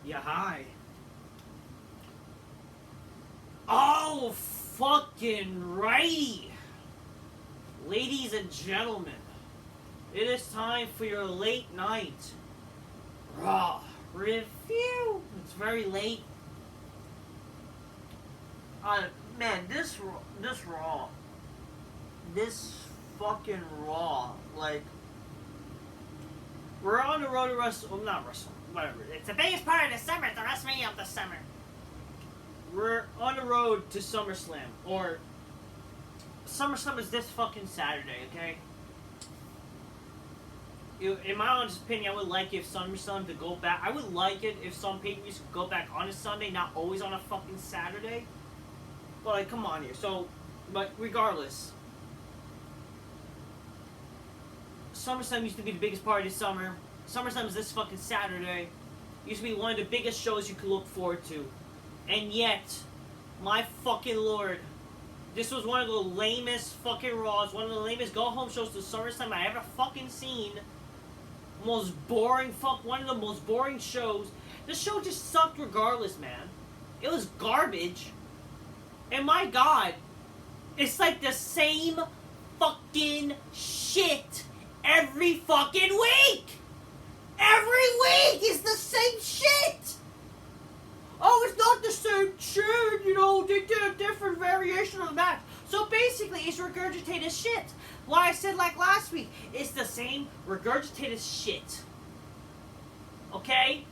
Yeah, hi. Oh, fucking righty. Ladies and gentlemen, it is time for your late night Raw review. It's very late. Man, this Raw, this fucking Raw, like, we're on the road to Wrestle, well, not Wrestle, whatever. It's the biggest part of the summer, it's the WrestleMania of the summer. We're on the road to Summerslam, or Summerslam is this fucking Saturday, okay? In my honest opinion, I would like if Summerslam to go back. I would like it if some pay-per-views could go back on a Sunday, not always on a fucking Saturday. But like, come on here. So, but regardless, SummerSlam used to be the biggest party of the summer. SummerSlam is this fucking Saturday. Used to be one of the biggest shows you could look forward to. And yet, my fucking lord, this was one of the lamest fucking Raws, one of the lamest go-home shows to SummerSlam I ever fucking seen. Most boring one of the most boring shows. The show just sucked regardless, man. It was garbage. And my god, it's like the same fucking shit every fucking week! Every week is the same shit! Oh, it's not the same shit, you know, they did a different variation of the match. So basically, it's regurgitated shit. Why I said like last week, it's the same regurgitated shit. Okay?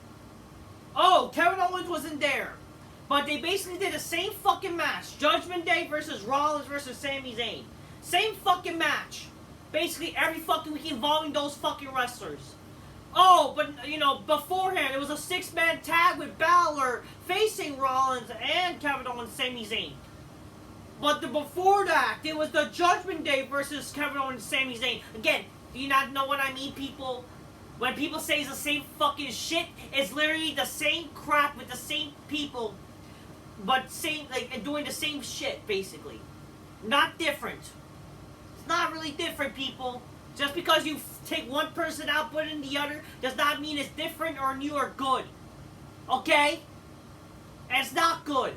Oh, Kevin Owens wasn't there. But they basically did the same fucking match. Judgment Day versus Rollins versus Sami Zayn. Same fucking match. Basically every fucking week involving those fucking wrestlers. Oh, but, you know, beforehand, it was a 6-man tag with Balor facing Rollins and Kevin Owens and Sami Zayn. But before that, it was the Judgment Day versus Kevin Owens and Sami Zayn. Again, do you not know what I mean, people? When people say it's the same fucking shit, it's literally the same crap with the same people, but same, like, doing the same shit, basically. Not different. It's not really different, people. Just because you take one person out, put in the other, does not mean it's different or new or good. Okay? And it's not good.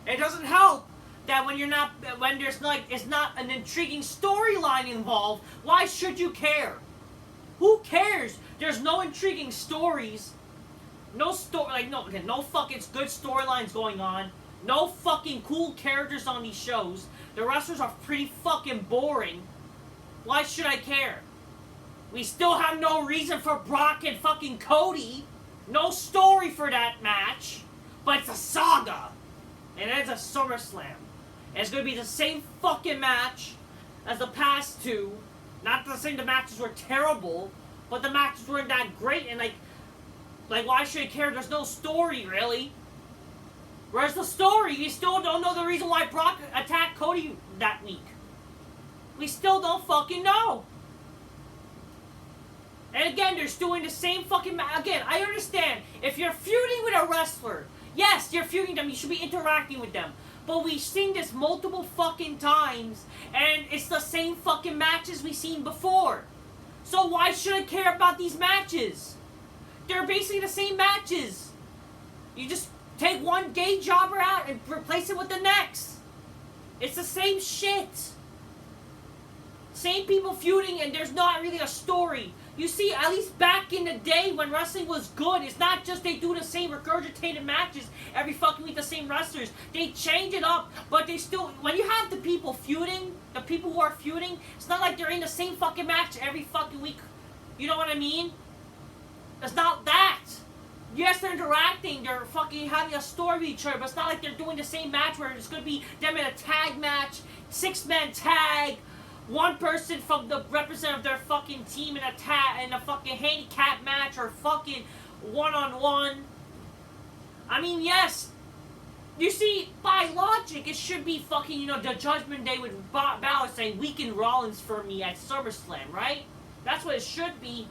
It doesn't help that when there's like, it's not an intriguing storyline involved. Why should you care? Who cares? There's no intriguing stories. No fucking good storylines going on. No fucking cool characters on these shows. The wrestlers are pretty fucking boring. Why should I care? We still have no reason for Brock and fucking Cody. No story for that match. But it's a saga. And it's a SummerSlam. And it's going to be the same fucking match as the past two. Not to say the matches were terrible, but the matches weren't that great. And like why should I care? There's no story, really. Where's the story? We still don't know the reason why Brock attacked Cody that week. We still don't fucking know. And again, they're doing the same fucking again, I understand. If you're feuding with a wrestler, yes, you're feuding them, you should be interacting with them. But we've seen this multiple fucking times, and it's the same fucking matches we've seen before. So why should I care about these matches? They're basically the same matches. You just take one gay jobber out and replace it with the next. It's the same shit. Same people feuding and there's not really a story. You see, at least back in the day when wrestling was good, it's not just they do the same regurgitated matches every fucking week, the same wrestlers. They change it up, but they still, when you have the people feuding, the people who are feuding, it's not like they're in the same fucking match every fucking week. You know what I mean? It's not that. Yes, they're interacting, they're fucking having a story with each other, but it's not like they're doing the same match where it's going to be them in a tag match, 6-man tag, one person from the representative of their fucking team in a fucking handicap match or fucking one-on-one. I mean, yes, you see, by logic, it should be fucking, you know, the Judgment Day with Balor saying, weaken Rollins for me at SummerSlam, right? That's what it should be.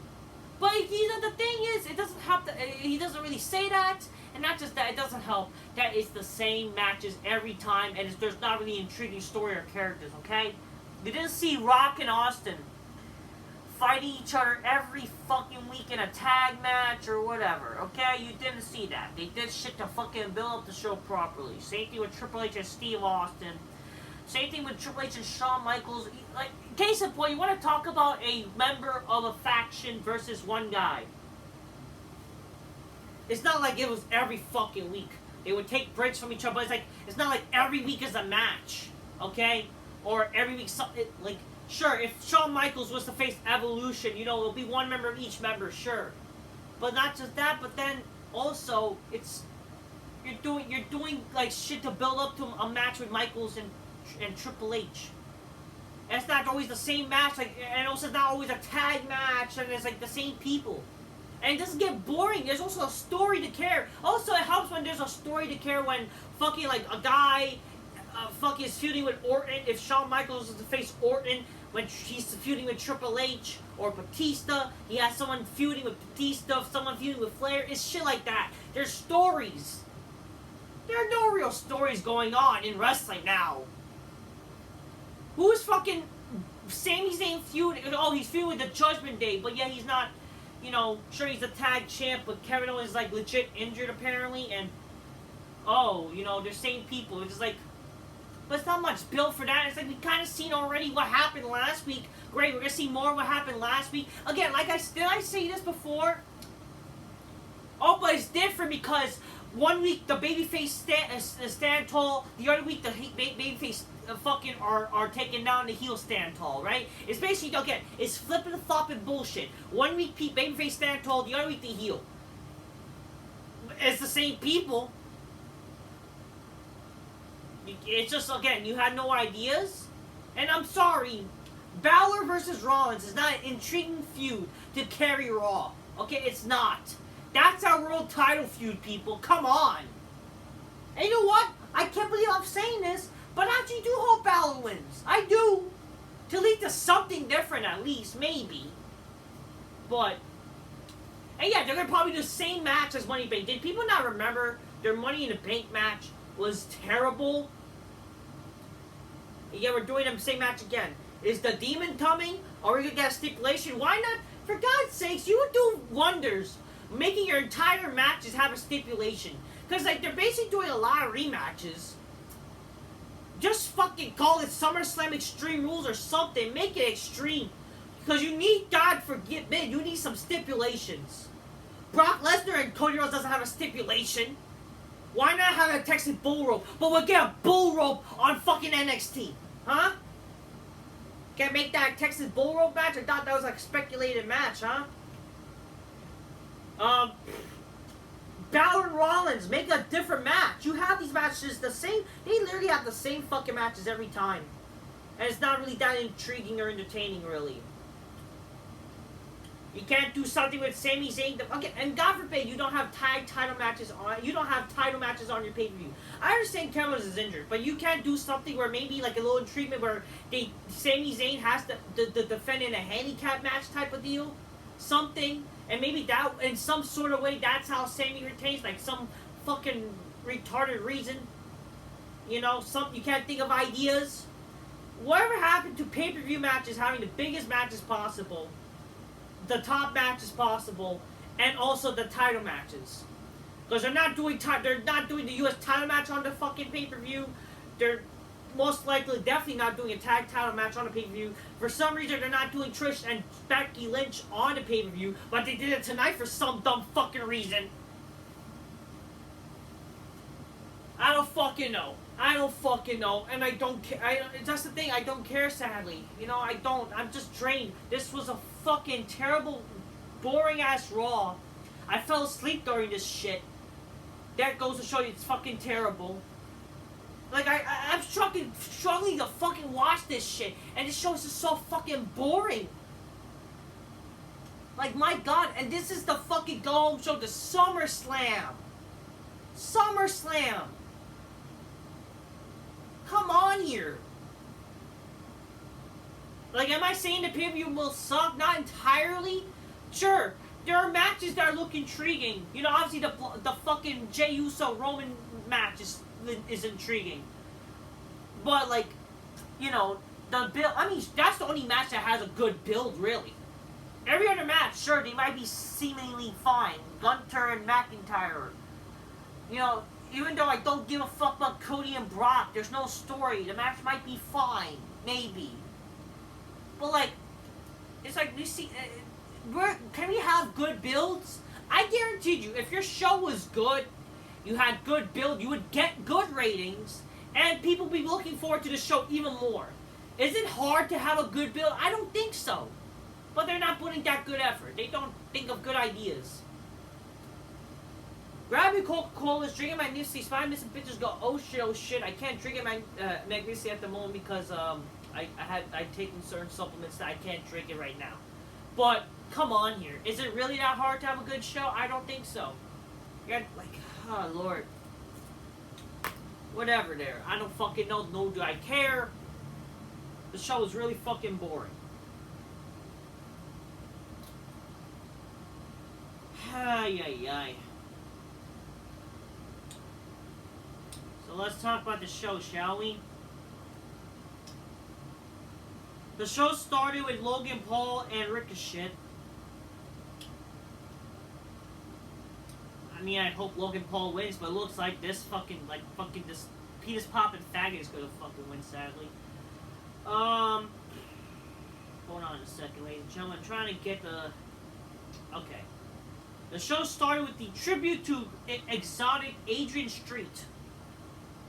But, you know, the thing is, it doesn't have to, he doesn't really say that, and not just that, it doesn't help that it's the same matches every time, and there's not really intriguing story or characters, okay? We didn't see Rock and Austin fighting each other every fucking week in a tag match or whatever, okay? You didn't see that. They did shit to fucking build up the show properly. Same thing with Triple H and Steve Austin. Same thing with Triple H and Shawn Michaels. Like, case in point, you want to talk about a member of a faction versus one guy. It's not like it was every fucking week. They would take breaks from each other, but it's not like every week is a match, okay? Or every week, like, sure, if Shawn Michaels was to face Evolution, you know, it'll be one member of each member, sure. But not just that, but then also, you're doing like shit to build up to a match with Michaels and Triple H. And it's not always the same match, like, and also it's not always a tag match, and it's like the same people. And it doesn't get boring. There's also a story to care. Also, it helps when there's a story to care when fucking, like, a guy fucking is feuding with Orton. If Shawn Michaels is to face Orton when he's feuding with Triple H or Batista, he has someone feuding with Batista, someone feuding with Flair. It's shit like that. There's stories. There are no real stories going on in wrestling now. Who's fucking Sami Zayn feuding? Oh, he's feuding with the Judgment Day, but yeah, he's not. You know, sure he's the tag champ, but Kevin Owens is like legit injured apparently, and oh, you know, they're same people. It's just like, but it's not much built for that. It's like we kind of seen already what happened last week. Great, we're gonna see more of what happened last week. Again, like did I say this before? Oh, but it's different because one week the babyface stand tall, the other week the babyface fucking are taking down the heel stand tall, right? It's basically, again, it's flipping and flopping bullshit. One week babyface stand tall, the other week the heel. It's the same people. It's just, again, you had no ideas. And I'm sorry, Balor versus Rollins is not an intriguing feud to carry Raw. Okay, it's not. That's our world title feud, people. Come on. And you know what? I can't believe I'm saying this, but I actually do hope Balor wins. I do. To lead to something different, at least. Maybe. But, and yeah, they're going to probably do the same match as Money in the Bank. Did people not remember their Money in the Bank match was terrible? And yeah, we're doing the same match again. Is the Demon coming? Are we going to get a stipulation? Why not? For God's sakes, you would do wonders making your entire matches have a stipulation. Because, like, they're basically doing a lot of rematches. Just fucking call it SummerSlam Extreme Rules or something. Make it extreme. Because you need, God forbid, you need some stipulations. Brock Lesnar and Cody Rhodes doesn't have a stipulation. Why not have a Texas bull rope? But we'll get a bull rope on fucking NXT. Huh? Can't make that Texas bull rope match? I thought that was like a speculated match, huh? Balor and Rollins, make a different match. You have these matches the same. They literally have the same fucking matches every time. And it's not really that intriguing or entertaining, really. You can't do something with Sami Zayn. Okay, and God forbid you don't have title matches on. You don't have title matches on your pay-per-view. I understand Kevin Owens is injured, but you can't do something where maybe like a little treatment where Sami Zayn has to defend in a handicap match type of deal, something, and maybe that in some sort of way that's how Sami retains, like some fucking retarded reason. You know, you can't think of ideas. Whatever happened to pay-per-view matches having the biggest matches possible? The top matches possible, and also the title matches, because they're not doing the U.S. title match on the fucking pay-per-view. They're most likely definitely not doing a tag title match on the pay-per-view. For some reason, they're not doing Trish and Becky Lynch on the pay-per-view, but they did it tonight for some dumb fucking reason. I don't fucking know. And I don't care. That's the thing. I don't care, sadly. You know, I don't. I'm just drained. This was a fucking terrible, boring-ass Raw. I fell asleep during this shit. That goes to show you it's fucking terrible. Like, I'm struggling to fucking watch this shit. And this show is just so fucking boring. Like, my God. And this is the fucking go-home show, the SummerSlam. SummerSlam. Come on here. Like, am I saying the pay-per-view will suck? Not entirely. Sure, there are matches that look intriguing. You know, obviously the fucking Jey Uso Roman match is intriguing. But, like, you know, the build. I mean, that's the only match that has a good build, really. Every other match, sure, they might be seemingly fine. Gunter and McIntyre. You know, even though I don't give a fuck about Cody and Brock, there's no story. The match might be fine, maybe. But like, it's like we see. Can we have good builds? I guaranteed you, if your show was good, you had good build, you would get good ratings, and people would be looking forward to the show even more. Is it hard to have a good build? I don't think so. But they're not putting that good effort. They don't think of good ideas. Grabbing Coca-Cola's, drinking my Nipsey, spy missing pictures, go, oh shit, I can't drink it my Nipsey at the moment because I've taken certain supplements that I can't drink it right now. But, come on here. Is it really that hard to have a good show? I don't think so. You got, like, oh lord. Whatever there. I don't fucking know, nor do I care. The show is really fucking boring. Ay, ay, ay. So let's talk about the show, shall we? The show started with Logan Paul and Ricochet. I mean, I hope Logan Paul wins, but it looks like this this penis popping faggot is gonna fucking win, sadly. Hold on a second, ladies and gentlemen. I'm trying to get the... Okay. The show started with the tribute to exotic Adrian Street.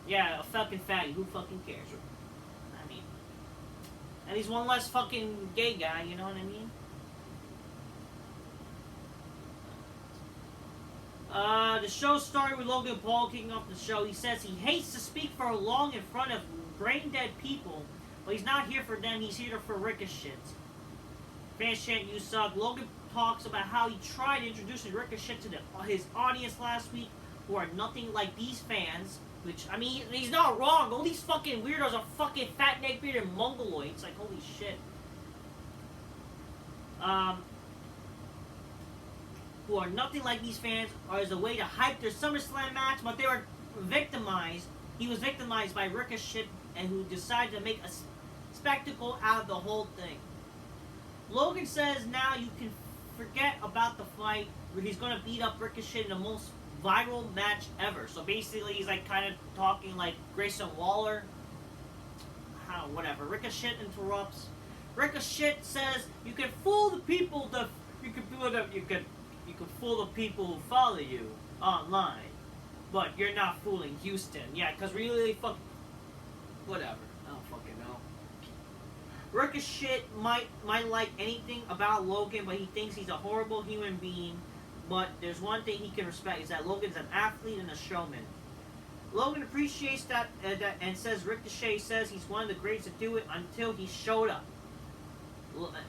Yeah, a fucking faggot. Who fucking cares? I mean... And he's one less fucking gay guy, you know what I mean? The show started with Logan Paul kicking off the show. He says he hates to speak for long in front of brain-dead people, but he's not here for them, he's here for Ricochet. Fans chant, you suck. Logan talks about how he tried introducing Ricochet to his audience last week, who are nothing like these fans, which, I mean, he's not wrong. All these fucking weirdos are fucking fat neck bearded mongoloids. Like, holy shit. Who are nothing like these fans, or as a way to hype their SummerSlam match, but they were victimized. He was victimized by Ricochet, and who decided to make a spectacle out of the whole thing. Logan says now you can forget about the fight, where he's going to beat up Ricochet in the most viral match ever. So basically, he's like kind of talking like Grayson Waller. Whatever. Ricochet interrupts. Ricochet says you can fool the people. You can fool the people who follow you online, but you're not fooling Houston. Yeah, because really, whatever. I don't fucking know. Ricochet might like anything about Logan, but he thinks he's a horrible human being. But there's one thing he can respect, is that Logan's an athlete and a showman. Logan appreciates that and says Ricochet says he's one of the greats to do it until he showed up. Whatever.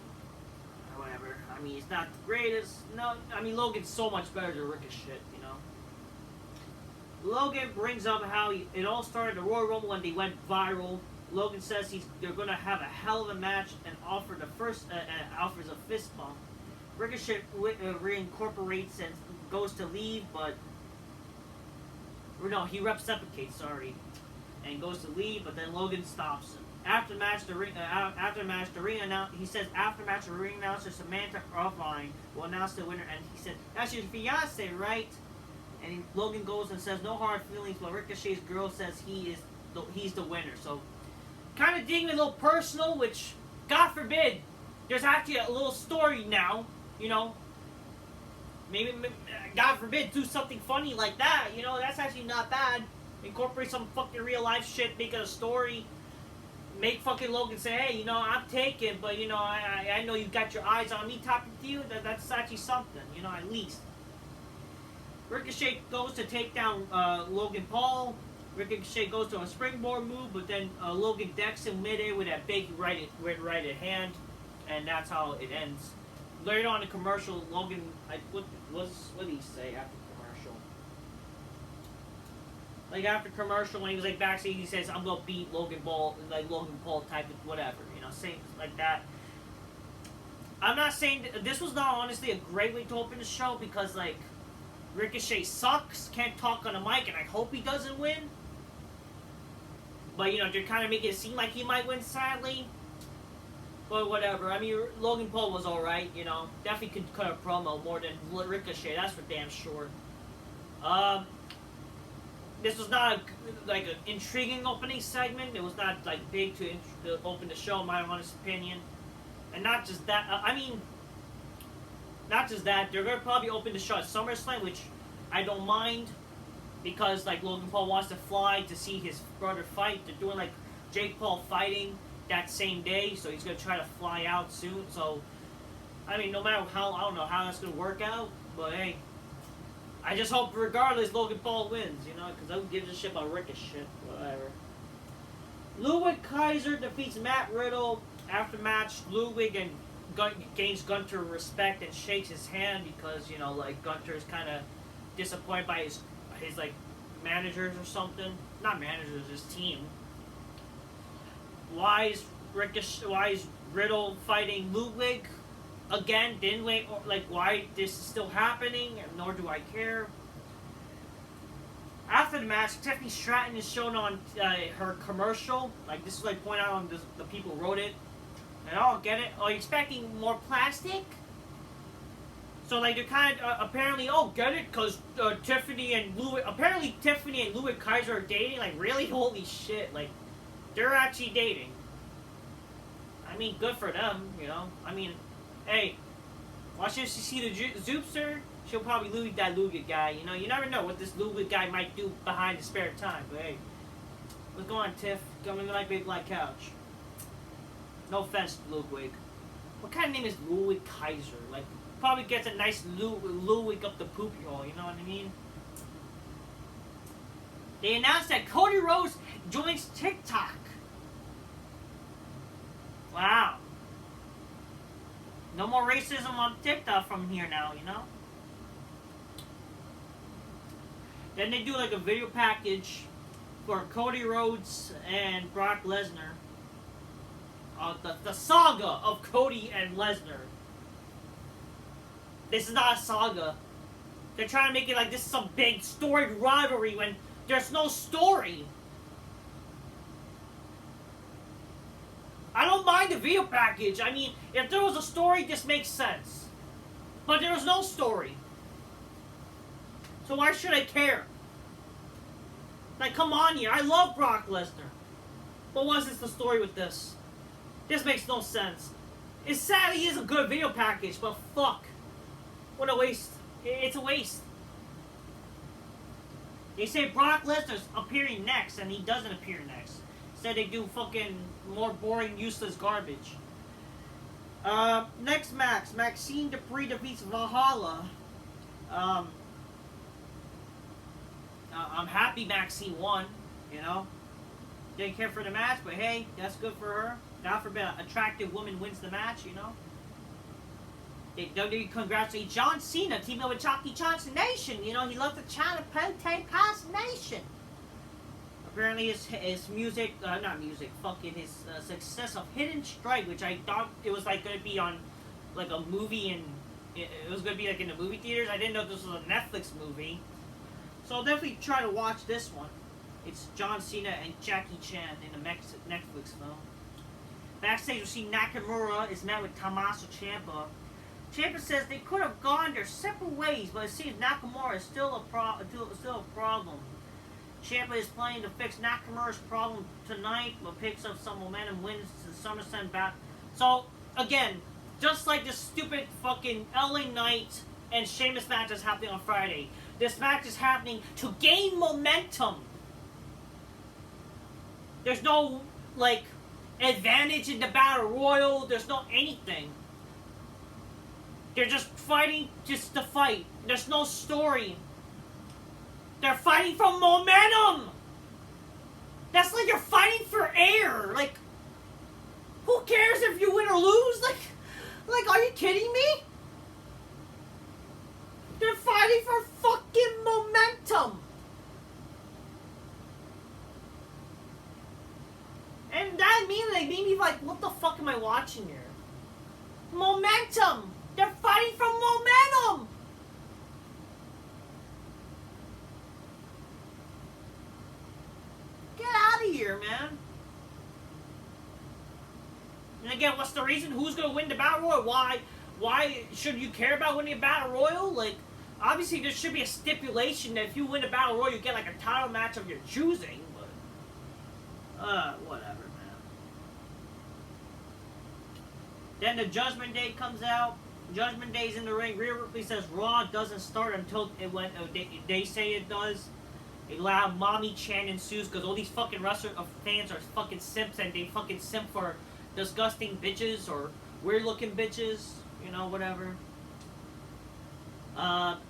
I mean, he's not the greatest. No, I mean, Logan's so much better than Ricochet, you know. Logan brings up how it all started at the Royal Rumble when they went viral. Logan says they're going to have a hell of a match and offers a fist bump. Ricochet reincorporates and goes to leave, he reciprocates, sorry, and goes to leave, but then Logan stops him. After the match, the ring announcer Samantha Irvine will announce the winner, and he said, "That's your fiance, right?" And Logan goes and says, "No hard feelings," but Ricochet's girl says he's the winner. So, kind of digging a little personal, which, God forbid, there's actually a little story now, you know. Maybe, God forbid, do something funny like that, you know, that's actually not bad. Incorporate some fucking real life shit, make it a story. Make fucking Logan say, hey, you know, I'm taken, but, you know, I know you got your eyes on me talking to you. That's actually something, you know, at least. Ricochet goes to take down Logan Paul. Ricochet goes to a springboard move, but then Logan decks him midair with that big right hand, and that's how it ends. Later on in the commercial, Logan, what did he say after commercial? Like after commercial, when he was like backstage, he says, "I'm gonna beat Logan Paul," like Logan Paul type of whatever, you know, saying like that. I'm not saying this was not honestly a great way to open the show, because like Ricochet sucks, can't talk on the mic, and I hope he doesn't win. But you know, they're kind of making it seem like he might win, sadly. But whatever. I mean, Logan Paul was alright, you know. Definitely could cut a promo more than Ricochet, that's for damn sure. Um, this was not like an intriguing opening segment. It was not like big to open the show, in my honest opinion. And not just that. I mean, not just that. They're gonna probably open the show at SummerSlam, which I don't mind because like Logan Paul wants to fly to see his brother fight. They're doing like Jake Paul fighting that same day, so he's gonna try to fly out soon. So, I mean, no matter how, I don't know how that's gonna work out, but hey. I just hope, regardless, Logan Paul wins, you know, because who gives a shit about Ricochet, whatever. Ludwig Kaiser defeats Matt Riddle. After match, Ludwig and gains Gunter respect and shakes his hand because, you know, like, Gunter is kind of disappointed by his, like, managers or something. Not managers, his team. Why is Riddle fighting Ludwig? Again, didn't wait, like, why this is still happening, nor do I care. After the match, Tiffany Stratton is shown on her commercial. Like, this is like point out on the people who wrote it. And I don't get it. Are you expecting more plastic? So, like, they're kind of, apparently, oh, get it? Because Tiffany and Ludwig Kaiser are dating? Like, really? Holy shit. Like, they're actually dating. I mean, good for them, you know? I mean, hey, watch if she see the Zoopster, she'll probably Ludwig that Ludwig guy, you know? You never know what this Ludwig guy might do behind his spare time, but hey. What's going on, Tiff? Coming to my big black couch. No offense to Ludwig. What kind of name is Ludwig Kaiser? Like, probably gets a nice Ludwig up the poopy hole, you know what I mean? They announced that Cody Rhodes joins TikTok. Wow. No more racism on TikTok from here now, you know? Then they do like a video package for Cody Rhodes and Brock Lesnar. The saga of Cody and Lesnar. This is not a saga. They're trying to make it like this is some big storied rivalry when there's no story. I don't mind the video package. I mean, if there was a story, this makes sense. But there was no story. So why should I care? Like, come on here. I love Brock Lesnar. But what's the story with this? This makes no sense. It sadly is a good video package, but fuck. What a waste. It's a waste. They say Brock Lesnar's appearing next, and he doesn't appear next. Instead, they do fucking more boring, useless garbage. Next match, Maxine Dupree defeats Valhalla. I'm happy Maxine won, you know. Didn't care for the match, but hey, that's good for her. God forbid an attractive woman wins the match, you know. WWE congratulate John Cena teaming up with Chalky Johnson Nation. You know, he loves the China Pote Pass Nation. Apparently his music, not music, fucking his success of Hidden Strike, which I thought it was like going to be on like a movie and it was going to be like in the movie theaters. I didn't know this was a Netflix movie. So I'll definitely try to watch this one. It's John Cena and Jackie Chan in a Netflix film. Backstage, we see Nakamura is met with Tommaso Ciampa. Ciampa says they could have gone their separate ways, but it seems Nakamura is still a problem. Ciampa is planning to fix Nakamura's problem tonight, but picks up some momentum, wins the SummerSlam back. So, again, just like this stupid fucking LA Knight and Sheamus match is happening on Friday, this match is happening to gain momentum. There's no, like, advantage in the Battle Royal. There's no anything. They're just fighting just to fight. There's no story. They're fighting for momentum. That's like you're fighting for air. Like, who cares if you win or lose? Like, are you kidding me? They're fighting for fucking momentum. And that made me like, what the fuck am I watching here? Momentum. They're fighting for momentum. Get out of here, man. And again, what's the reason? Who's gonna win the Battle Royal? Why should you care about winning a Battle Royal? Like, obviously there should be a stipulation that if you win a Battle Royal, you get like a title match of your choosing, but whatever, man. Then the Judgment Day comes out. Judgment Day's in the ring. Rhea Ripley says Raw doesn't start until they say it does. A loud mommy chant ensues because all these fucking wrestler fans are fucking simps, and they fucking simp for disgusting bitches or weird looking bitches, you know, whatever.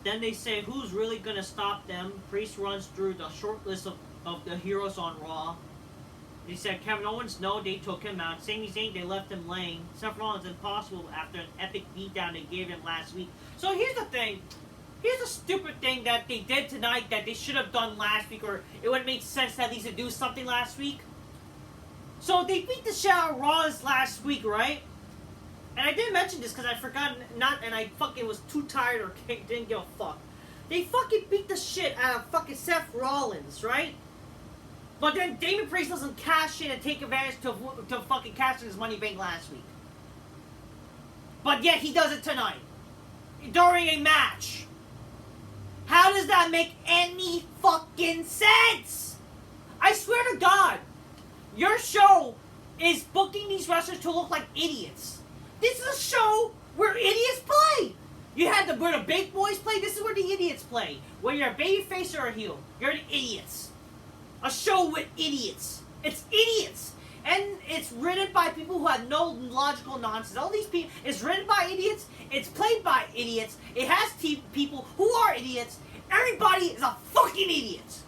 Then they say who's really gonna stop them. Priest runs through the short list of the heroes on Raw. They said Kevin Owens, no, they took him out. Sami Zayn, they left him laying. Seth Rollins, impossible after an epic beatdown they gave him last week. So here's the thing. Here's a stupid thing that they did tonight that they should have done last week, or it would have made sense to at least do something last week. So they beat the shit out of Rollins last week, right? And I didn't mention this because I forgot and I fucking was too tired or didn't give a fuck. They fucking beat the shit out of fucking Seth Rollins, right? But then Damien Priest doesn't cash in and take advantage to fucking cash in his Money Bank last week. But yet he does it tonight. During a match. How does that make any fucking sense? I swear to God. Your show is booking these wrestlers to look like idiots. This is a show where idiots play. You had where the big boys play. This is where the idiots play. Whether you're a babyface or a heel, you're the idiots. A show with idiots. It's idiots. And it's written by people who have no logical nonsense. All these people, it's written by idiots. It's played by idiots. It has people who are idiots. Everybody is a fucking idiot.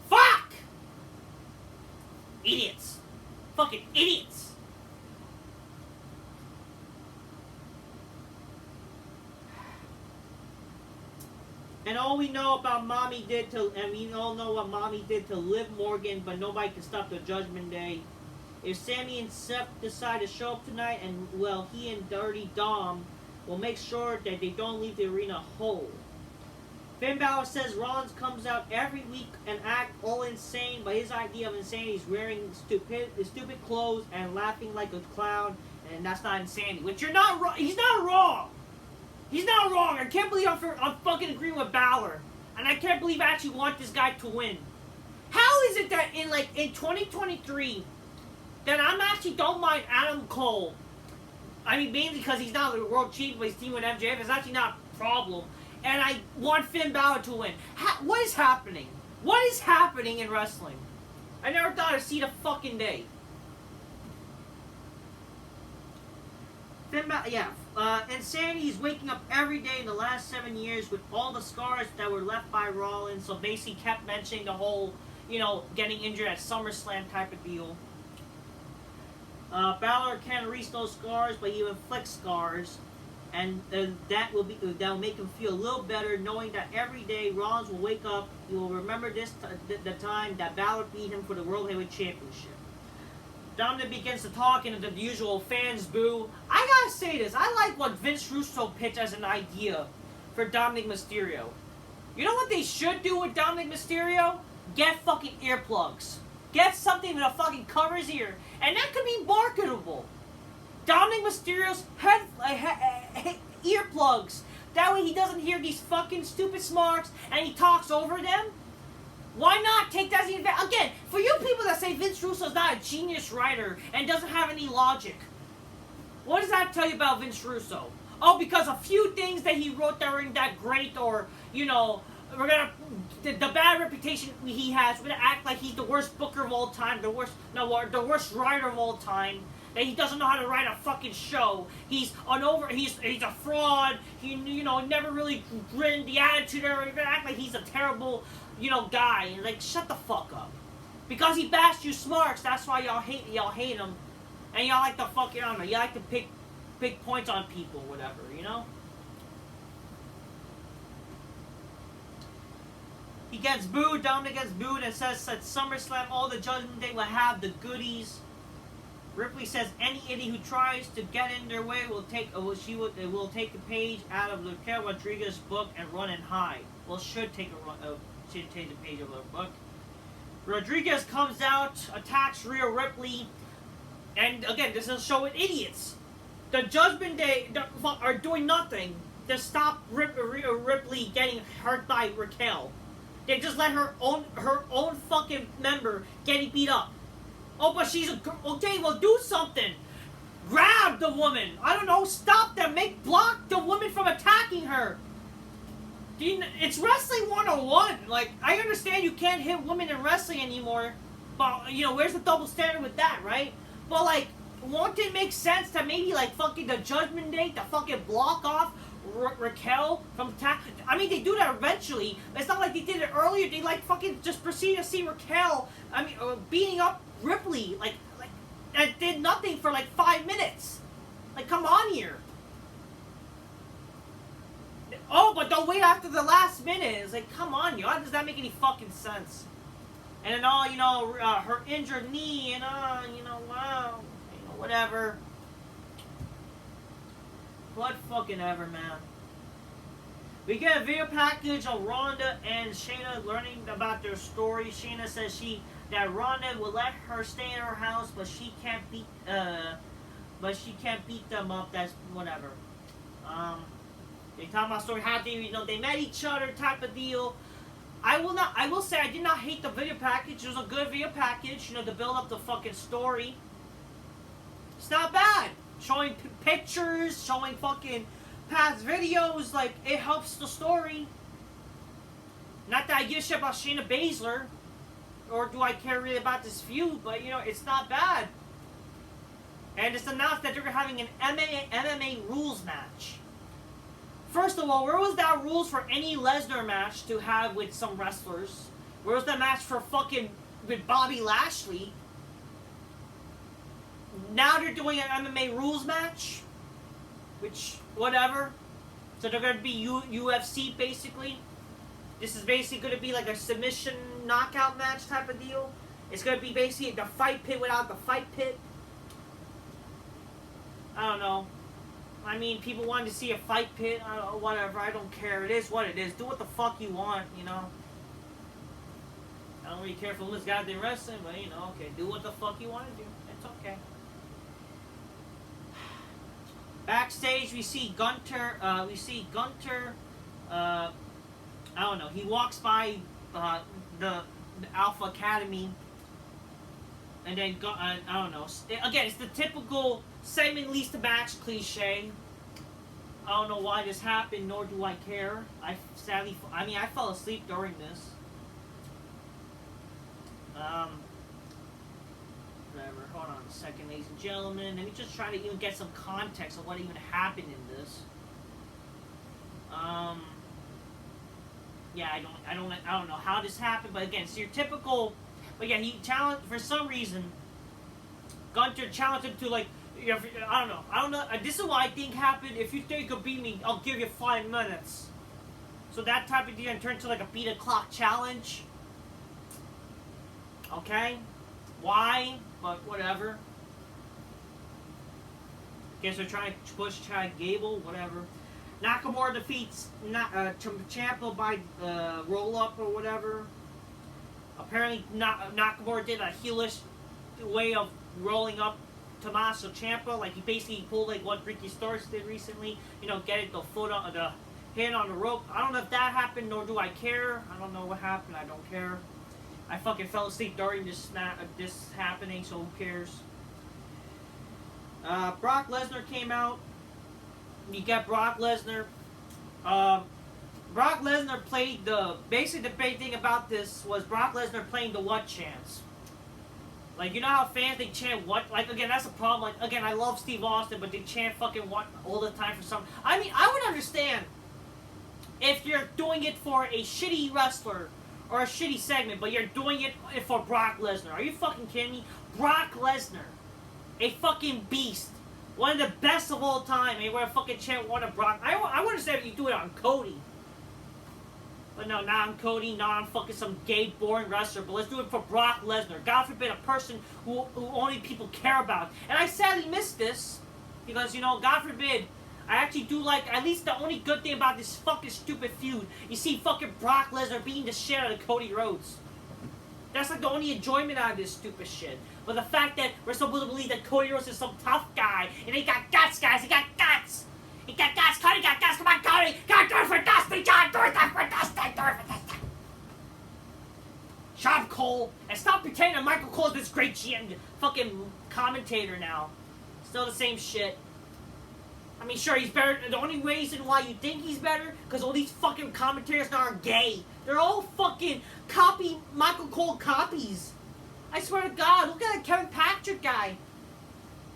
Fuck! Idiots. Fucking idiots. And all we know about Mommy did to, and we all know what Mommy did to Liv Morgan, but nobody can stop the Judgment Day. If Sammy and Seth decide to show up tonight, and well, he and Dirty Dom will make sure that they don't leave the arena whole. Finn Balor says Rollins comes out every week and act all insane, but his idea of insanity is wearing stupid clothes and laughing like a clown, and that's not insanity. Which you're not wrong. He's not wrong. He's not wrong. I can't believe I'm fucking agreeing with Balor. And I can't believe I actually want this guy to win. How is it that in 2023 that I'm actually don't mind Adam Cole? I mean, mainly because he's not the world champion, but he's teaming with MJF. It's actually not a problem. And I want Finn Balor to win. What is happening? What is happening in wrestling? I never thought I'd see the fucking day. Finn Balor, yeah. Insanity is waking up every day in the last 7 years with all the scars that were left by Rollins. So basically kept mentioning the whole, getting injured at SummerSlam type of deal. Balor can't erase those scars, but he inflicts scars. And that will make him feel a little better, knowing that every day Rollins will wake up. He will remember the time that Balor beat him for the World Heavyweight Championship. Dominic begins to talk, and the usual fans boo. I gotta say this. I like what Vince Russo pitched as an idea for Dominic Mysterio. You know what they should do with Dominic Mysterio? Get fucking earplugs. Get something that fucking covers his ear, and that could be marketable. Dominic Mysterio's earplugs. That way he doesn't hear these fucking stupid smarts, and he talks over them. Why not take that as an event? Again, for you people that say Vince Russo's not a genius writer and doesn't have any logic, what does that tell you about Vince Russo? Oh, because a few things that he wrote that weren't that great, or, we're gonna, the bad reputation he has, we're gonna act like he's the worst booker of all time, the worst writer of all time, that he doesn't know how to write a fucking show, he's a fraud, he, never really grinned the attitude, or we're gonna act like he's a terrible, guy. Like, shut the fuck up. Because he bashed you smarts, that's why y'all hate him. And y'all like to fucking, I don't know, you like to pick points on people, whatever, He gets booed, Dominic gets booed, and says at SummerSlam all the Judgment Day will have the goodies. Ripley says any idiot who tries to get in their way will take the page out of Raquel Rodriguez's book and run and hide. Well, should take the page of her book. Rodriguez comes out, attacks Rhea Ripley, and again, this is a show with idiots. The Judgment Day are doing nothing to stop Rhea Ripley getting hurt by Raquel. They just let her own fucking member getting beat up. Oh, but she's okay. Well, do something. Grab the woman. I don't know. Stop them. Block the woman from attacking her. It's wrestling 101. Like, I understand you can't hit women in wrestling anymore, but you know, where's the double standard with that, right? But like, won't it make sense to maybe like fucking the Judgment Day to fucking block off Raquel from attack? I mean, they do that eventually. But it's not like they did it earlier. They like fucking just proceed to see Raquel. I mean, beating up Ripley, like, and did nothing for like 5 minutes. Like, come on here. Oh, but don't wait after the last minute. It's like, come on, yo. How does that make any fucking sense? And then all, you know, her injured knee and, you know, wow. You know, whatever. What fucking ever, man. We get a video package of Ronda and Shayna learning about their story. Shayna says that Ronda will let her stay in her house, but she can't beat them up. That's whatever. They talk about story, how they met each other, type of deal. I will say I did not hate the video package. It was a good video package, you know, to build up the fucking story. It's not bad. Showing pictures, showing fucking past videos, like, it helps the story. Not that I give a shit about Shayna Baszler, or do I care really about this feud, but, you know, it's not bad. And it's announced that they're having an MMA rules match. First of all, where was that rules for any Lesnar match to have with some wrestlers? Where was that match for fucking with Bobby Lashley? Now they're doing an MMA rules match, which whatever. So they're gonna be UFC basically. This is basically gonna be like a submission knockout match type of deal. It's gonna be basically the fight pit without the fight pit. I don't know. I mean, people wanted to see a fight pit, whatever, I don't care. It is what it is. Do what the fuck you want, you know. I don't really care for this goddamn wrestling, but, you know, okay, do what the fuck you want to do. It's okay. Backstage, we see Gunter, I don't know, he walks by the Alpha Academy, and then, I don't know, again, it's the typical segment leads to match cliche. I don't know why this happened, nor do I care. I fell asleep during this. Whatever, hold on a second, ladies and gentlemen. Let me just try to even get some context of what even happened in this. Yeah, I don't know how this happened, but again, it's your typical. But yeah, he challenged for some reason. Gunter challenged him to like. I don't know. This is what I think happened. If you think you could beat me, I'll give you 5 minutes. So that type of deal turned to like a beat a clock challenge. Okay, why? But whatever. Guess they're trying to push Chad Gable. Whatever. Nakamura defeats Ciampa by roll up or whatever. Apparently, Nakamura did a heelish way of rolling up Tommaso Ciampa, like he basically pulled like what Ricky Starks did recently, you know, getting the foot on the hand on the rope. I don't know if that happened, nor do I care. I don't know what happened. I don't care. I fucking fell asleep during this happening, so who cares? Brock Lesnar came out. You got Brock Lesnar. Brock Lesnar played basically the big thing about this was Brock Lesnar playing the what chants. Like, you know how fans, they chant what? Like, again, that's a problem. Like, again, I love Steve Austin, but they chant fucking what all the time for some. I mean, I would understand if you're doing it for a shitty wrestler or a shitty segment, but you're doing it for Brock Lesnar. Are you fucking kidding me? Brock Lesnar. A fucking beast. One of the best of all time. And you want to fucking chant one of Brock. I would understand if you do it on Cody. But no, not on Cody, not on fucking some gay, boring wrestler. But let's do it for Brock Lesnar. God forbid, a person who only people care about. And I sadly missed this. Because, you know, God forbid, I actually do like, at least the only good thing about this fucking stupid feud. You see fucking Brock Lesnar beating the shit out of Cody Rhodes. That's like the only enjoyment out of this stupid shit. But the fact that we're supposed to believe that Cody Rhodes is some tough guy, and he got guts, guys. He got guts. He got guts. Cody got guts. Come on, Cody. Go do it for Dusty, John. Do it for Dusty. Do it for Dusty. Shut up, Cole, and stop pretending that Michael Cole's this great GM, fucking commentator now. Still the same shit. I mean, sure, he's better. The only reason why you think he's better, because all these fucking commentators now are gay. They're all fucking Michael Cole copies. I swear to God, look at that Kevin Patrick guy.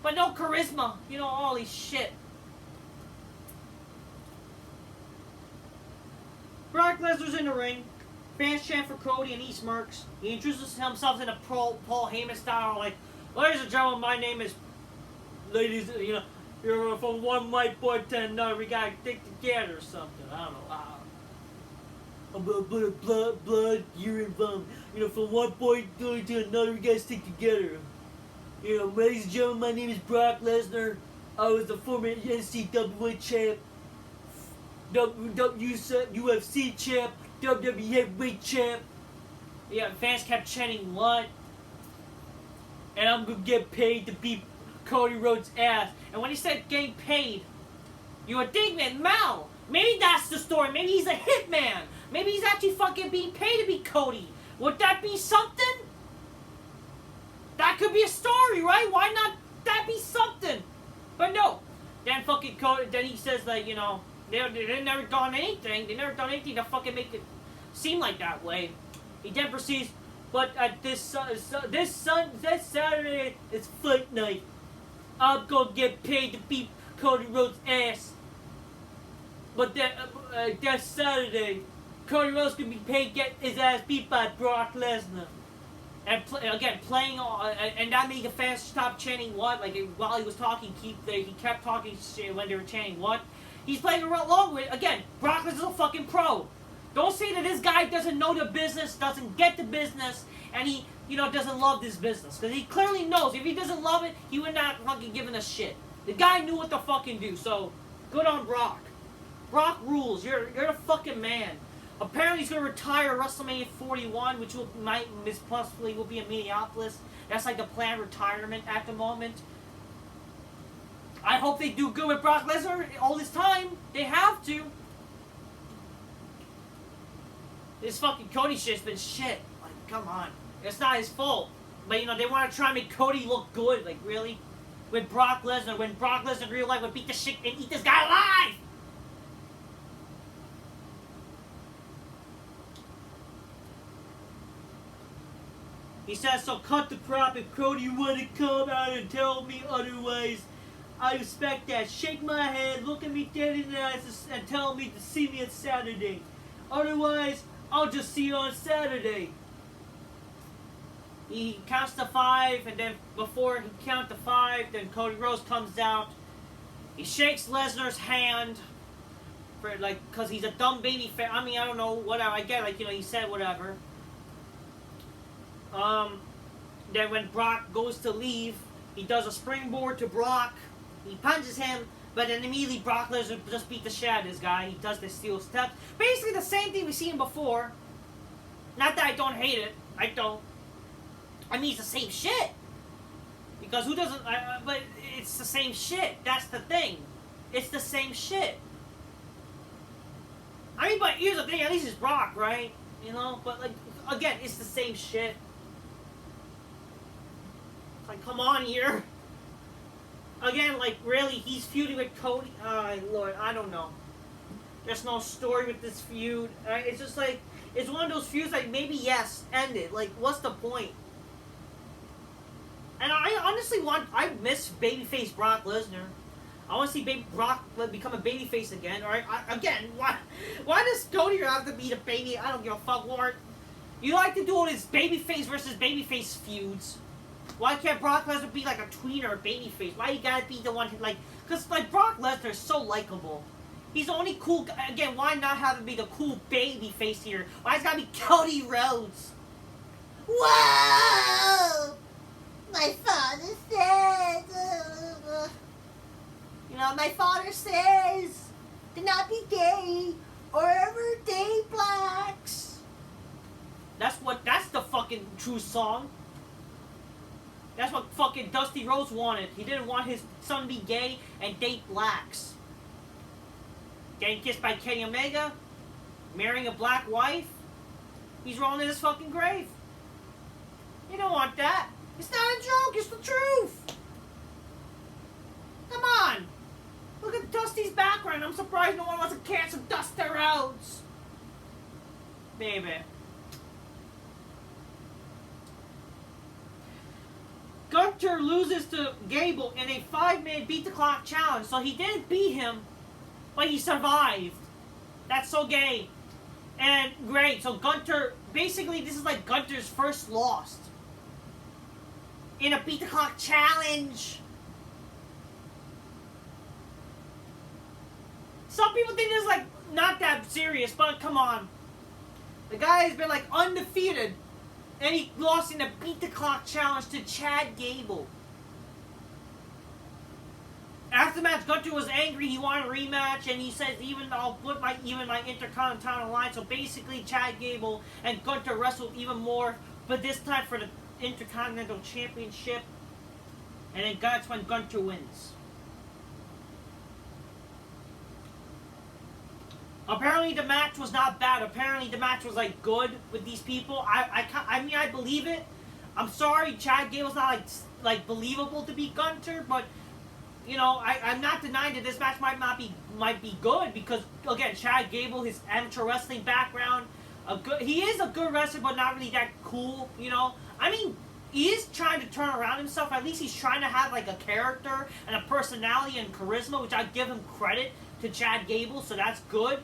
But no charisma. You know, all this shit. Brock Lesnar's in the ring. Fans chant for Cody and he smirks. He introduces himself in a Paul Heyman style, like, ladies and gentlemen, my name is, ladies, you know, you're from one white boy to another, we gotta stick together or something, I don't know. Blood, urine, vomit. You know, from one boy to another, we gotta stick together. You know, ladies and gentlemen, my name is Brock Lesnar. I was the former NCAA champ, UFC champ, WWE heavyweight champ. Yeah, fans kept chanting, what? And I'm gonna get paid to beat Cody Rhodes' ass. And when he said getting paid, you would think, man, Mal, maybe that's the story. Maybe he's a hitman. Maybe he's actually fucking being paid to beat Cody. Would that be something? That could be a story, right? Why not that be something? But no. Then fucking Cody, then he says that, you know, they never done anything. They never done anything to fucking make it seem like that way. He then proceeds, but at this Saturday, it's fight night. I'm gonna get paid to beat Cody Rhodes' ass. But that Saturday, Cody Rhodes can be paid to get his ass beat by Brock Lesnar. And again, playing, and that made the fans stop chanting what? Like, while he was talking, he kept talking shit when they were chanting what? He's playing along with, again, Brock Lesnar's a fucking pro. Don't say that this guy doesn't know the business, doesn't get the business, and he, you know, doesn't love this business. Because he clearly knows. If he doesn't love it, he would not fucking give a shit. The guy knew what to fucking do, so good on Brock. Brock rules. You're the fucking man. Apparently he's going to retire WrestleMania 41, which possibly will be in Minneapolis. That's like the planned retirement at the moment. I hope they do good with Brock Lesnar all this time. They have to. This fucking Cody shit's been shit. Like, come on. It's not his fault. But, you know, they want to try and make Cody look good. Like, really? With Brock Lesnar. When Brock Lesnar in real life would beat the shit and eat this guy alive! He says, so cut the crap. If Cody, you want to come out and tell me otherwise, I respect that. Shake my head, look at me dead in the eyes, and tell me to see me on Saturday. Otherwise, I'll just see you on Saturday. He counts to 5, and then before he counts to 5, then Cody Rhodes comes out. He shakes Lesnar's hand, for like, cause he's a dumb baby fan. I mean, I don't know, whatever. I get, like, you know, he said whatever. Then when Brock goes to leave, he does a springboard to Brock. He punches him, but then immediately Brock Lesnar just beat the shit out of this guy. He does the steel step. Basically the same thing we've seen before. Not that I don't hate it. I don't. I mean, it's the same shit. Because who doesn't... but it's the same shit. That's the thing. It's the same shit. I mean, but here's the thing. At least it's Brock, right? You know? But, like, again, it's the same shit. It's like, come on here. Again, like, really, he's feuding with Cody. Lord, I don't know. There's no story with this feud. It's just like, it's one of those feuds, like, maybe, yes, end it. Like, what's the point? And I honestly I miss babyface Brock Lesnar. I want to see Brock become a babyface again. Alright, again, why does Cody have to be the baby? I don't give a fuck, Lord. You like to do all these babyface versus babyface feuds. Why can't Brock Lesnar be like a tweener or babyface? Why you gotta be the one who, like... Because, like, Brock Lesnar is so likable. He's the only cool guy. Again, why not have him be the cool babyface here? Why it's gotta be Cody Rhodes? Whoa! My father says... You know, my father says to not be gay or ever date blacks. That's the fucking true song. That's what fucking Dusty Rhodes wanted. He didn't want his son to be gay and date blacks. Getting kissed by Kenny Omega, marrying a black wife. He's rolling in his fucking grave. You don't want that. It's not a joke, it's the truth. Come on. Look at Dusty's background. I'm surprised no one wants to cancel Dusty Rhodes. Baby. Gunter loses to Gable in a 5-minute beat the clock challenge. So he didn't beat him, but he survived. That's so gay. And great. So Gunter, basically this is like Gunter's first loss in a beat the clock challenge. Some people think it's like not that serious, but come on. The guy has been like undefeated, and he lost in a beat the clock challenge to Chad Gable. After the match, Gunter was angry. He wanted a rematch, and he says, "Even I'll put my Intercontinental line." So basically, Chad Gable and Gunter wrestled even more, but this time for the Intercontinental Championship. And then that's when Gunter wins. Apparently the match was not bad. Apparently the match was like good with these people. I mean I believe it. I'm sorry, Chad Gable's not like believable to beat Gunter, but you know I'm not denying that this match might be good because again Chad Gable, his amateur wrestling background, he is a good wrestler but not really that cool. You know I mean he is trying to turn around himself. At least he's trying to have like a character and a personality and charisma, which I give him credit to Chad Gable. So that's good.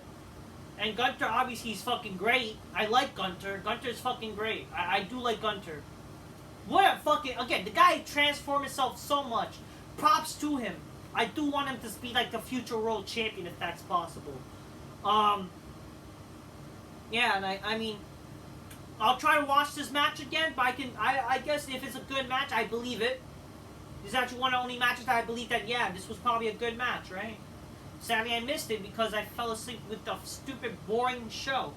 And Gunter, obviously, he's fucking great. I like Gunter. Gunter's fucking great. I do like Gunter. What a fucking... Again, the guy transformed himself so much. Props to him. I do want him to be like the future world champion if that's possible. Yeah, and I mean... I'll try to watch this match again, but I guess if it's a good match, I believe it. This is actually one of the only matches that I believe that, yeah, this was probably a good match, right? Sadly, I missed it because I fell asleep with the stupid, boring show.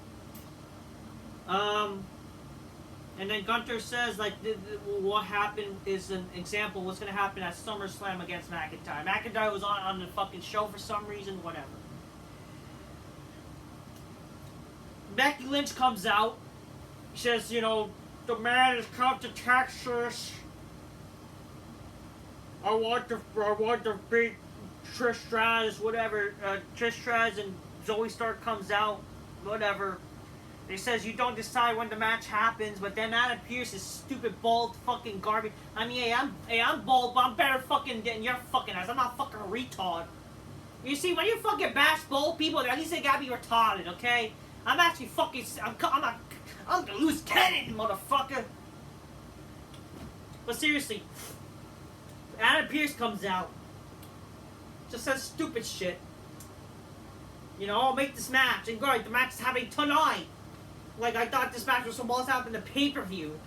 And then Gunter says, like, what happened is an example of what's going to happen at SummerSlam against McIntyre. McIntyre was on the fucking show for some reason, whatever. Becky Lynch comes out. She says, you know, the man has come to Texas. I want to beat Trish Stratus, whatever. Trish Stratus and Zoe Stark comes out, whatever. They says you don't decide when the match happens, but then Adam Pearce is stupid, bald, fucking garbage. I mean, I'm bald, but I'm better fucking than your fucking ass. I'm not fucking a retard. You see, when you fucking bash bald people, at least they gotta be retarded, okay? I'm actually fucking. I'm gonna lose cannon, motherfucker. But seriously, Adam Pearce comes out. Just says stupid shit. You know, I'll make this match. And great, the match is happening tonight. Like, I thought this match was supposed to happen in the pay-per-view.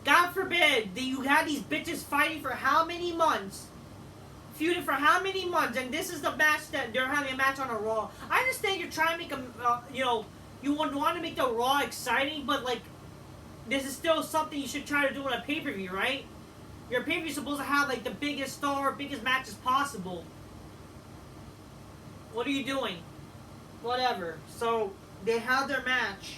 God forbid that you had these bitches fighting for how many months? Feuding for how many months? And this is the match that they're having a match on a Raw. I understand you're trying to make a, you know, you want to make the Raw exciting, but, like, this is still something you should try to do on a pay-per-view, right? Your pay-per-view is supposed to have, like, the biggest star, biggest matches possible. What are you doing? Whatever. So, they have their match.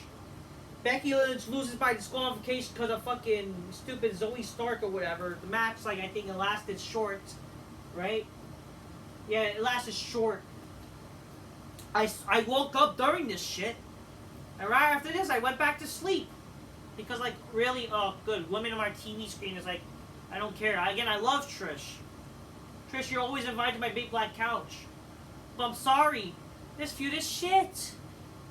Becky Lynch loses by disqualification because of fucking stupid Zoe Stark or whatever. The match, like, I think it lasted short. Right? Yeah, it lasted short. I woke up during this shit. And right after this, I went back to sleep. Because, like, really, oh, good. Women on my TV screen is like, I don't care. Again, I love Trish. Trish, you're always invited to my big black couch. But I'm sorry. This feud is shit.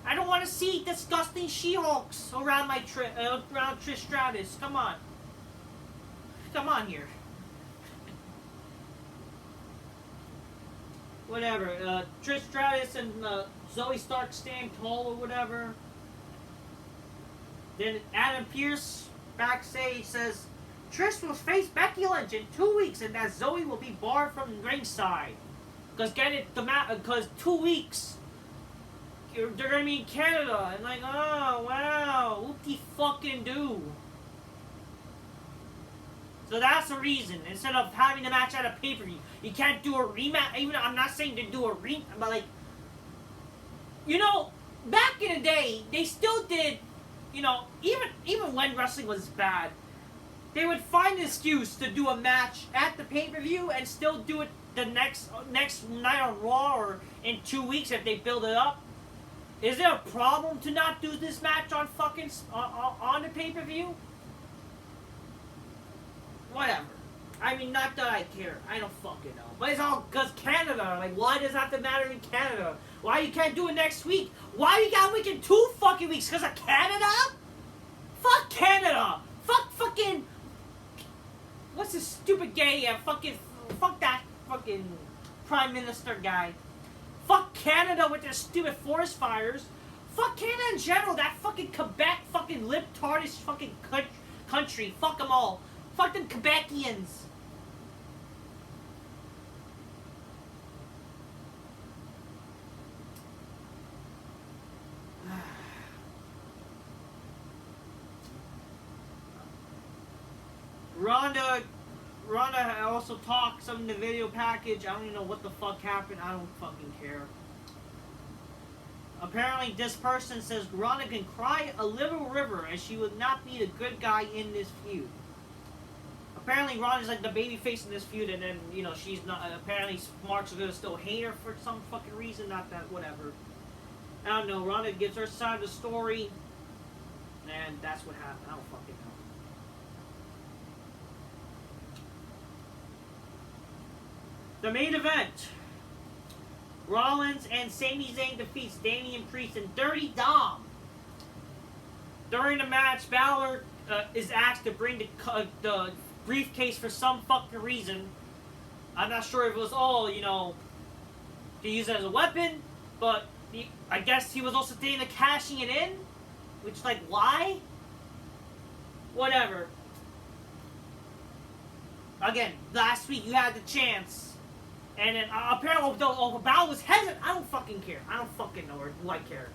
I don't want to see disgusting She-Hulks around around Trish Stratus. Come on. Come on here. Whatever. Trish Stratus and Zoe Stark stand tall or whatever. Then Adam Pearce backstage says Trish will face Becky Lynch in 2 weeks and that Zoe will be barred from ringside. Because 2 weeks. they're gonna be in Canada, and like, oh wow, whoop-de fucking do. So that's the reason. Instead of having the match at a pay-per-view, you can't do a rematch. Even I'm not saying to do a rematch, but like, you know, back in the day, they still did. You know, even when wrestling was bad, they would find an excuse to do a match at the pay-per-view and still do it the next night on Raw or in 2 weeks if they build it up. Is there a problem to not do this match on fucking on the pay-per-view? Whatever. I mean, not that I care. I don't fucking know. But it's all because Canada. Like, why does it have to matter in Canada? Why you can't do it next week? Why you got week in 2 fucking weeks? Because of Canada? Fuck Canada. Fuck fucking... What's this stupid gay? Fuck that fucking Prime Minister guy. Fuck Canada with their stupid forest fires. Fuck Canada in general. That fucking Quebec fucking libtardish fucking country. Fuck them all. Fuck them Quebecians. Ronda also talked some in the video package. I don't even know what the fuck happened. I don't fucking care. Apparently, this person says Ronda can cry a little river as she would not be the good guy in this feud. Apparently, Ronda's like the baby face in this feud, and then, you know, she's not. Apparently, Mark's gonna still hate her for some fucking reason. Not that, whatever. I don't know. Ronda gives her side of the story, and that's what happened. I don't fucking know. The main event. Rollins and Sami Zayn defeats Damian Priest and Dirty Dom. During the match, Balor is asked to bring the briefcase for some fucking reason. I'm not sure if it was all, you know, to use it as a weapon, but I guess he was also thinking of cashing it in, which, like, why? Whatever. Again, last week you had the chance, and then apparently Balor was hesitant. I don't fucking care. I don't fucking know, or do I care?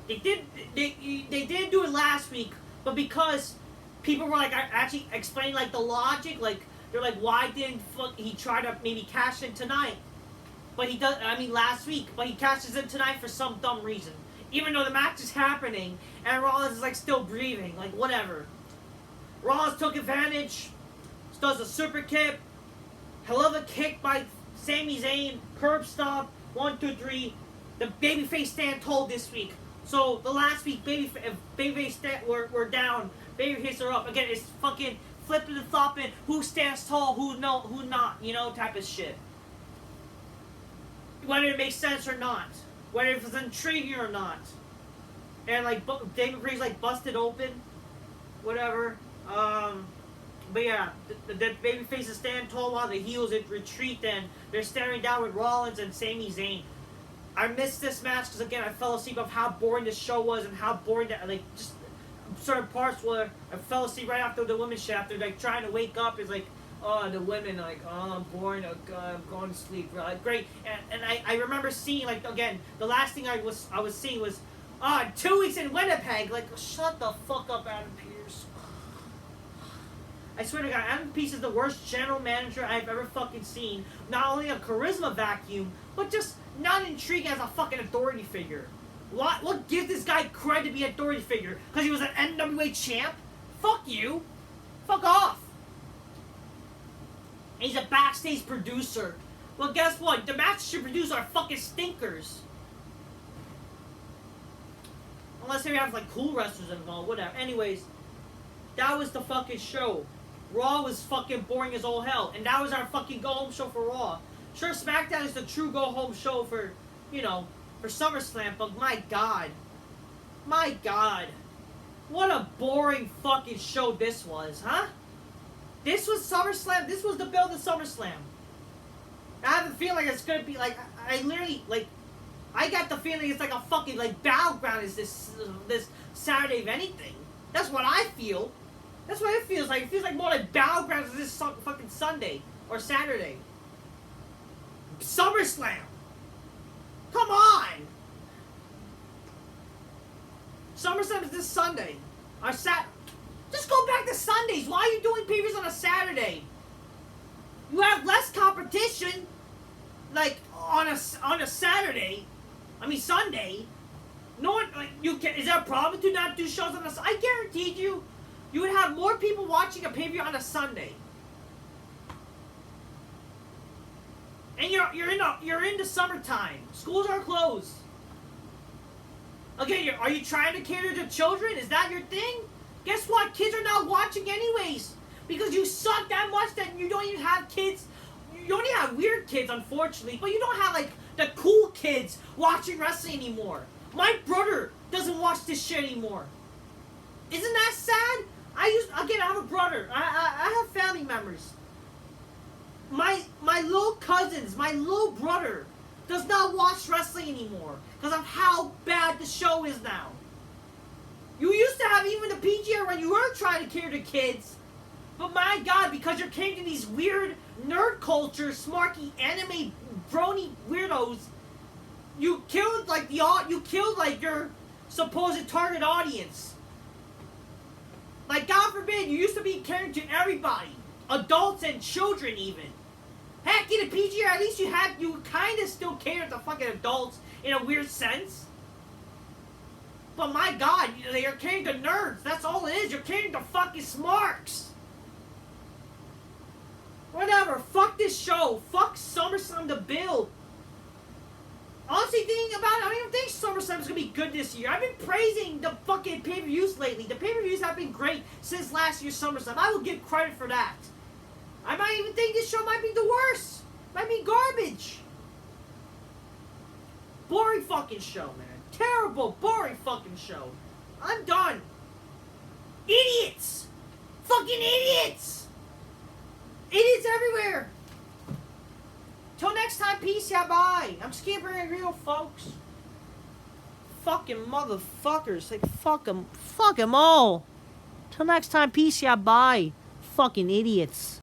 They did do it last week, but because people were like actually explaining like the logic, like they're like, why didn't he try to maybe cash in tonight? But he does. I mean, last week, but he cashes in tonight for some dumb reason. Even though the match is happening and Rollins is like still breathing, like whatever. Rollins took advantage, does a super kick, hell of a kick by Sami Zayn, curb stomp, 1, 2, 3. The babyface stand tall this week. So the last week, babyface were down. Babyface are up. Again, it's fucking flipping and flopping. Who stands tall? Who not? You know, type of shit. Whether it makes sense or not. Whether it's intriguing or not. And like David Priest like busted open, whatever. But yeah, the babyfaces stand tall while the heels retreat. Then they're staring down with Rollins and Sami Zayn. I missed this match because again I fell asleep of how boring this show was and how boring that like just certain parts where I fell asleep right after the women's shit. After like trying to wake up is like, oh, the women like, oh, I'm boring. Oh, God, I'm going to sleep. Like, great. And I remember seeing like again the last thing I was seeing was 2 weeks in Winnipeg. Like, shut the fuck up, Adam Pearce. I swear to God, Adam Pearce is the worst general manager I've ever fucking seen. Not only a charisma vacuum, but just not intriguing as a fucking authority figure. What gives this guy credit to be an authority figure? Because he was an NWA champ? Fuck you. Fuck off. And he's a backstage producer. Well, guess what? The matches you produce are fucking stinkers. Unless they have like cool wrestlers involved, whatever. Anyways, that was the fucking show. Raw was fucking boring as all hell. And that was our fucking go-home show for Raw. Sure, SmackDown is the true go-home show for, you know, for SummerSlam, but my God. My God. What a boring fucking show this was, huh? This was SummerSlam? This was the build of SummerSlam. I have a feeling it's gonna be like, I literally, like, I got the feeling it's like a fucking, like, battleground is this Saturday of anything. That's what I feel. That's what it feels like. It feels like more like battlegrounds is this fucking Sunday or Saturday. SummerSlam. Come on. SummerSlam is this Sunday. Just go back to Sundays. Why are you doing pay-per-views on a Saturday? You have less competition, like on a Saturday. I mean Sunday. No one like you can. Is there a problem to not do shows on a? I guaranteed you would have more people watching a pay-per-view on a Sunday. And you're in the summertime. Schools are closed. Okay, are you trying to cater to children? Is that your thing? Guess what? Kids are not watching anyways. Because you suck that much that you don't even have kids. You only have weird kids, unfortunately. But you don't have, like, the cool kids watching wrestling anymore. My brother doesn't watch this shit anymore. Isn't that sad? I have a brother. I have family members. My little cousins, my little brother does not watch wrestling anymore because of how bad the show is now. You used to have even the PG era when you were trying to cater to kids. But my God, because you're catering to these weird nerd culture, smarky anime brony weirdos, you killed like your supposed target audience. Like, God forbid, you used to be catering to everybody, adults and children even. Heck, in a PG era, at least you kind of still cater to fucking adults in a weird sense. But my God, you're catering to nerds. That's all it is. You're catering to fucking smarks. Whatever. Fuck this show. Fuck SummerSlam the build. Honestly, thinking about it, I don't even think SummerSlam is going to be good this year. I've been praising the fucking pay-per-views lately. The pay-per-views have been great since last year's SummerSlam. I will give credit for that. I might even think this show might be the worst. Might be garbage. Boring fucking show, man. Terrible, boring fucking show. I'm done. Idiots! Fucking idiots! Idiots everywhere! Till next time, peace, yeah, bye. I'm scampering real, folks. Fucking motherfuckers. Like, fuck them all. Till next time, peace, yeah, bye. Fucking idiots.